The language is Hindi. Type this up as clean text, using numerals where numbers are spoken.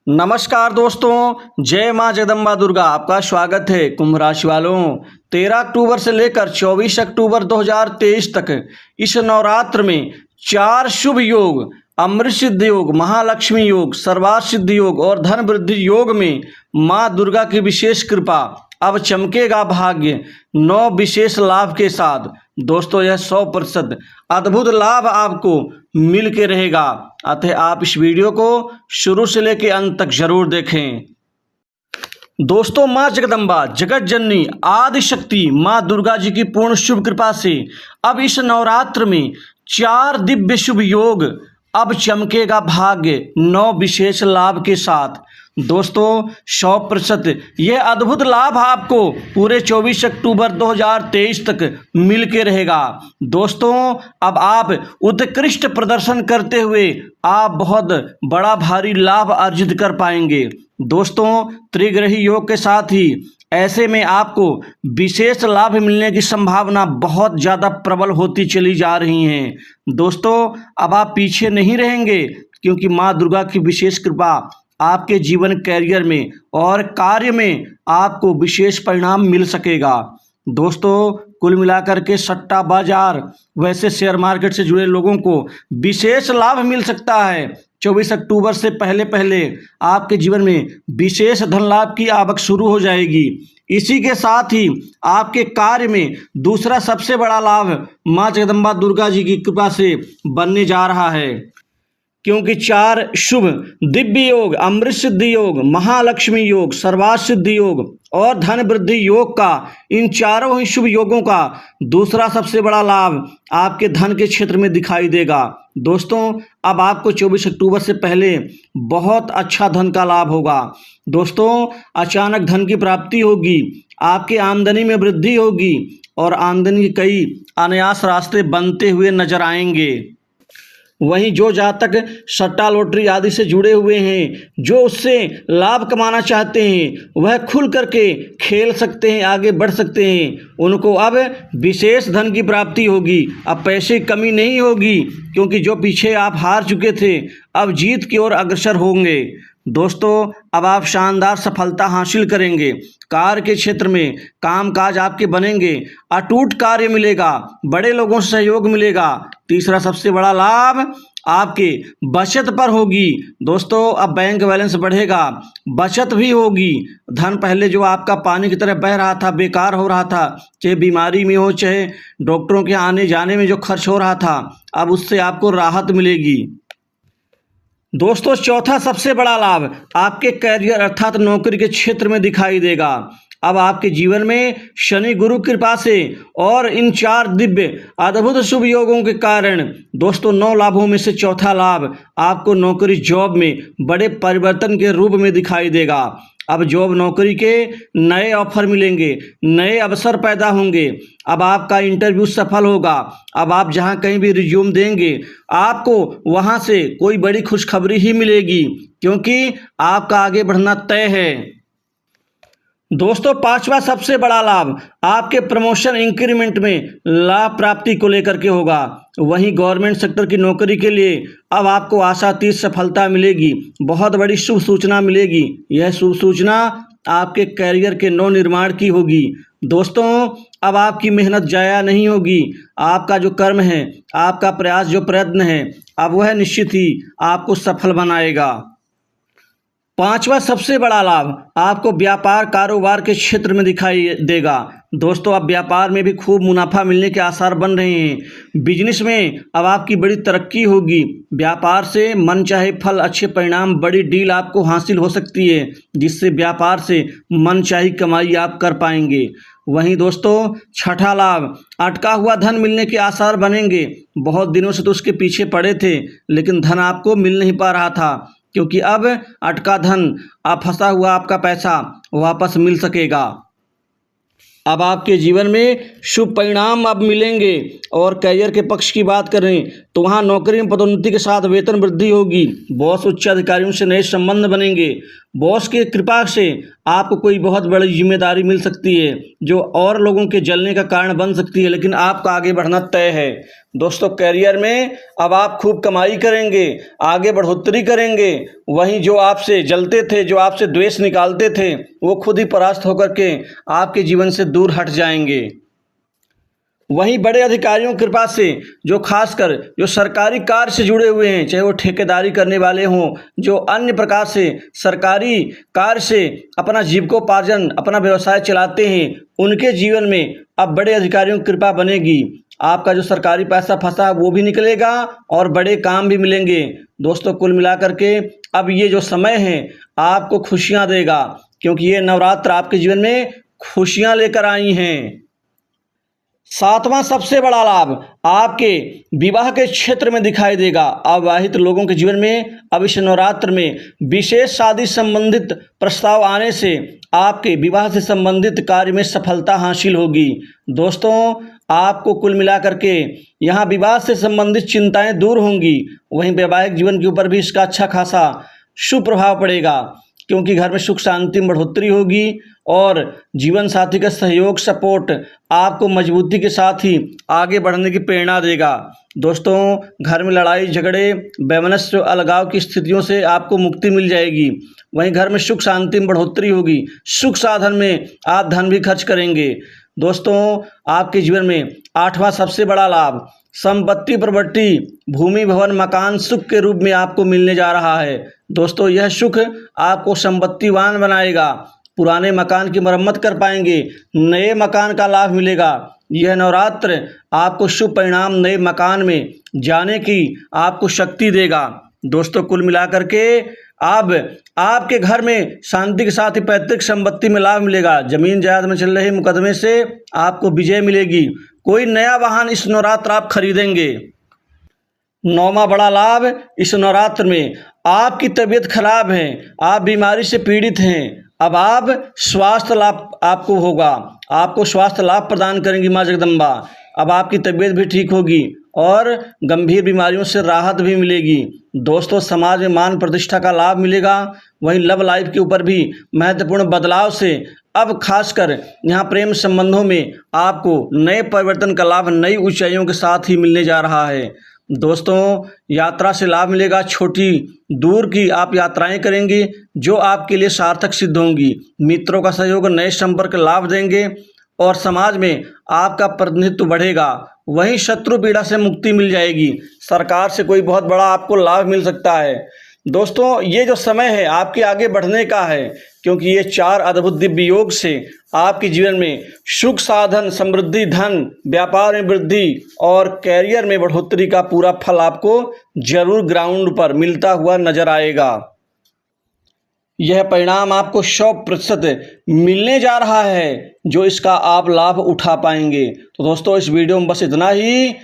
नमस्कार दोस्तों, जय माँ जगदम्बा दुर्गा। आपका स्वागत है। कुंभ राशि वालों, 13 अक्टूबर से लेकर 24 अक्टूबर 2023 तक इस नवरात्र में 4 शुभ योग, अमृत सिद्धि योग, महालक्ष्मी योग, सर्वार्थ सिद्धि योग और धन वृद्धि योग में माँ दुर्गा की विशेष कृपा अब चमकेगा भाग्य 9 विशेष लाभ के साथ। दोस्तों, यह 100% अद्भुत लाभ आपको मिल के रहेगा, अतः आप इस वीडियो को शुरू से लेकर अंत तक जरूर देखें। दोस्तों, माँ जगदम्बा जगत जननी आदि शक्ति माँ दुर्गा जी की पूर्ण शुभ कृपा से अब इस नवरात्र में 4 दिव्य शुभ योग अब चमकेगा भाग्य 9 विशेष लाभ के साथ। दोस्तों, 100% यह अद्भुत लाभ आपको पूरे 24 अक्टूबर 2023 तक मिल के रहेगा। दोस्तों, अब आप उत्कृष्ट प्रदर्शन करते हुए आप बहुत बड़ा भारी लाभ अर्जित कर पाएंगे। दोस्तों, त्रिग्रही योग के साथ ही ऐसे में आपको विशेष लाभ मिलने की संभावना बहुत ज़्यादा प्रबल होती चली जा रही है। दोस्तों, अब आप पीछे नहीं रहेंगे, क्योंकि माँ दुर्गा की विशेष कृपा आपके जीवन कैरियर में और कार्य में आपको विशेष परिणाम मिल सकेगा। दोस्तों, कुल मिलाकर के सट्टा बाजार वैसे शेयर मार्केट से जुड़े लोगों को विशेष लाभ मिल सकता है। 24 अक्टूबर से पहले पहले आपके जीवन में विशेष धन लाभ की आवक शुरू हो जाएगी। इसी के साथ ही आपके कार्य में दूसरा सबसे बड़ा लाभ माँ जगदम्बा दुर्गा जी की कृपा से बनने जा रहा है, क्योंकि 4 शुभ दिव्य योग, अमृत सिद्धि योग, महालक्ष्मी योग, सर्वार्थ सिद्धि योग और धन वृद्धि योग का, इन चारों ही शुभ योगों का दूसरा सबसे बड़ा लाभ आपके धन के क्षेत्र में दिखाई देगा। दोस्तों, अब आपको 24 अक्टूबर से पहले बहुत अच्छा धन का लाभ होगा। दोस्तों, अचानक धन की प्राप्ति होगी, आपके आमदनी में वृद्धि होगी और आमदनी के कई अनायास रास्ते बनते हुए नजर आएंगे। वहीं जो जातक सट्टा लॉटरी आदि से जुड़े हुए हैं, जो उससे लाभ कमाना चाहते हैं, वह खुल करके खेल सकते हैं, आगे बढ़ सकते हैं। उनको अब विशेष धन की प्राप्ति होगी। अब पैसे की कमी नहीं होगी, क्योंकि जो पीछे आप हार चुके थे अब जीत की ओर अग्रसर होंगे। दोस्तों, अब आप शानदार सफलता हासिल करेंगे। कार्य के क्षेत्र में कामकाज आपके बनेंगे, अटूट कार्य मिलेगा, बड़े लोगों से सहयोग मिलेगा। तीसरा सबसे बड़ा लाभ आपके बचत पर होगी। दोस्तों, अब बैंक बैलेंस बढ़ेगा, बचत भी होगी। धन पहले जो आपका पानी की तरह बह रहा था, बेकार हो रहा था, चाहे बीमारी में हो, चाहे डॉक्टरों के आने जाने में जो खर्च हो रहा था, अब उससे आपको राहत मिलेगी। दोस्तों, चौथा सबसे बड़ा लाभ आपके करियर अर्थात नौकरी के क्षेत्र में दिखाई देगा। अब आपके जीवन में शनि गुरु कृपा से और इन 4 दिव्य अद्भुत शुभ योगों के कारण दोस्तों 9 लाभों में से चौथा लाभ आपको नौकरी जॉब में बड़े परिवर्तन के रूप में दिखाई देगा। अब जॉब नौकरी के नए ऑफर मिलेंगे, नए अवसर पैदा होंगे। अब आपका इंटरव्यू सफल होगा। अब आप जहां कहीं भी रिज्यूम देंगे, आपको वहां से कोई बड़ी खुशखबरी ही मिलेगी, क्योंकि आपका आगे बढ़ना तय है। दोस्तों, 5वां सबसे बड़ा लाभ आपके प्रमोशन इंक्रीमेंट में लाभ प्राप्ति को लेकर के होगा। वहीं गवर्नमेंट सेक्टर की नौकरी के लिए अब आपको आशातीत सफलता मिलेगी, बहुत बड़ी शुभ सूचना मिलेगी। यह शुभ सूचना आपके करियर के नव निर्माण की होगी। दोस्तों, अब आपकी मेहनत जाया नहीं होगी। आपका जो कर्म है, आपका प्रयास, जो प्रयत्न है, अब वह निश्चित ही आपको सफल बनाएगा। 5वां सबसे बड़ा लाभ आपको व्यापार कारोबार के क्षेत्र में दिखाई देगा। दोस्तों, अब व्यापार में भी खूब मुनाफा मिलने के आसार बन रहे हैं। बिजनेस में अब आपकी बड़ी तरक्की होगी। व्यापार से मनचाहे फल, अच्छे परिणाम, बड़ी डील आपको हासिल हो सकती है, जिससे व्यापार से मनचाही कमाई आप कर पाएंगे। वहीं दोस्तों, छठा लाभ अटका हुआ धन मिलने के आसार बनेंगे। बहुत दिनों से तो उसके पीछे पड़े थे, लेकिन धन आपको मिल नहीं पा रहा था, क्योंकि अब अटका धन, अब फंसा हुआ आपका पैसा वापस मिल सकेगा। अब आपके जीवन में शुभ परिणाम अब मिलेंगे। और करियर के पक्ष की बात करें तो वहाँ नौकरी में पदोन्नति के साथ वेतन वृद्धि होगी। बॉस, उच्च अधिकारियों से नए संबंध बनेंगे। बॉस की कृपा से आपको कोई बहुत बड़ी जिम्मेदारी मिल सकती है जो और लोगों के जलने का कारण बन सकती है, लेकिन आपका आगे बढ़ना तय है। दोस्तों, करियर में अब आप खूब कमाई करेंगे, आगे बढ़ोतरी करेंगे। वहीं जो आपसे जलते थे, जो आपसे द्वेष निकालते थे, वो खुद ही परास्त होकर के आपके जीवन से दूर हट जाएंगे। वहीं बड़े अधिकारियों की कृपा से जो खासकर जो सरकारी कार्य से जुड़े हुए हैं, चाहे वो ठेकेदारी करने वाले हों, जो अन्य प्रकार से सरकारी कार्य से अपना जीविकोपार्जन, अपना व्यवसाय चलाते हैं, उनके जीवन में अब बड़े अधिकारियों की कृपा बनेगी। आपका जो सरकारी पैसा फंसा वो भी निकलेगा और बड़े काम भी मिलेंगे। दोस्तों, कुल मिलाकर के अब ये जो समय है आपको खुशियाँ देगा, क्योंकि ये नवरात्र आपके जीवन में खुशियाँ लेकर आई हैं। सातवां सबसे बड़ा लाभ आपके विवाह के क्षेत्र में दिखाई देगा। अविवाहित लोगों के जीवन में अब इस नवरात्र में विशेष शादी संबंधित प्रस्ताव आने से आपके विवाह से संबंधित कार्य में सफलता हासिल होगी। दोस्तों, आपको कुल मिलाकर के यहाँ विवाह से संबंधित चिंताएं दूर होंगी। वहीं वैवाहिक जीवन के ऊपर भी इसका अच्छा खासा शुभ प्रभाव पड़ेगा, क्योंकि घर में सुख शांति में बढ़ोतरी होगी और जीवन साथी का सहयोग, सपोर्ट आपको मजबूती के साथ ही आगे बढ़ने की प्रेरणा देगा। दोस्तों, घर में लड़ाई झगड़े, वैमनस्य, अलगाव की स्थितियों से आपको मुक्ति मिल जाएगी। वहीं घर में सुख शांति में बढ़ोतरी होगी। सुख साधन में आप धन भी खर्च करेंगे। दोस्तों, आपके जीवन में आठवां सबसे बड़ा लाभ संपत्ति, प्रॉपर्टी, भूमि, भवन, मकान सुख के रूप में आपको मिलने जा रहा है। दोस्तों, यह सुख आपको संपत्तिवान बनाएगा। पुराने मकान की मरम्मत कर पाएंगे, नए मकान का लाभ मिलेगा। यह नवरात्र आपको शुभ परिणाम नए मकान में जाने की आपको शक्ति देगा। दोस्तों, कुल मिलाकर के अब आपके घर में शांति के साथ ही पैतृक संपत्ति में लाभ मिलेगा। जमीन जायदाद में चल रहे मुकदमे से आपको विजय मिलेगी। कोई नया वाहन इस नवरात्र आप खरीदेंगे। नौवां बड़ा लाभ इस नवरात्र में आपकी तबीयत खराब है, आप बीमारी से पीड़ित हैं, अब आप स्वास्थ्य लाभ आपको होगा। आपको स्वास्थ्य लाभ प्रदान करेंगी माँ जगदम्बा। अब आपकी तबीयत भी ठीक होगी और गंभीर बीमारियों से राहत भी मिलेगी। दोस्तों, समाज में मान प्रतिष्ठा का लाभ मिलेगा। वहीं लव लाइफ के ऊपर भी महत्वपूर्ण बदलाव से अब खासकर यहाँ प्रेम संबंधों में आपको नए परिवर्तन का लाभ नई ऊंचाइयों के साथ ही मिलने जा रहा है। दोस्तों, यात्रा से लाभ मिलेगा। छोटी दूर की आप यात्राएं करेंगी जो आपके लिए सार्थक सिद्ध होंगी। मित्रों का सहयोग, नए संपर्क लाभ देंगे और समाज में आपका प्रतिनिधित्व बढ़ेगा। वहीं शत्रु पीड़ा से मुक्ति मिल जाएगी। सरकार से कोई बहुत बड़ा आपको लाभ मिल सकता है। दोस्तों, ये जो समय है आपके आगे बढ़ने का है, क्योंकि ये 4 अद्भुत दिव्य योग से आपके जीवन में सुख साधन, समृद्धि, धन, व्यापार में वृद्धि और कैरियर में बढ़ोतरी का पूरा फल आपको जरूर ग्राउंड पर मिलता हुआ नजर आएगा। यह परिणाम आपको 100% मिलने जा रहा है, जो इसका आप लाभ उठा पाएंगे। तो दोस्तों, इस वीडियो में बस इतना ही।